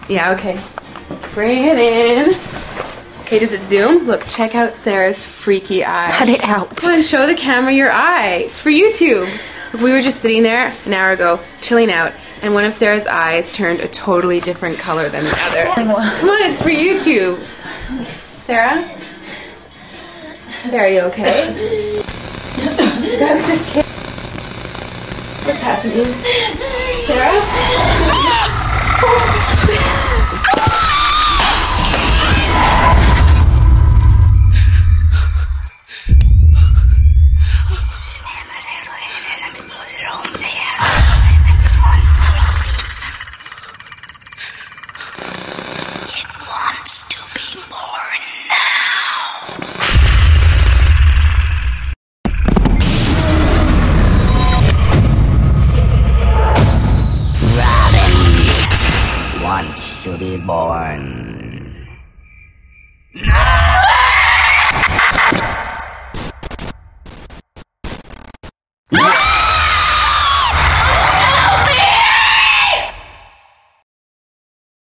Yeah, okay. Bring it in. Okay, does it zoom? Look, check out Sarah's freaky eye. Cut it out. Come on, show the camera your eye. It's for YouTube. Look, we were just sitting there an hour ago, chilling out, and one of Sarah's eyes turned a totally different color than the other. Come on, it's for YouTube. Sarah? Sarah, you okay? I was just kidding. What's happening? Sarah? Wants to be born.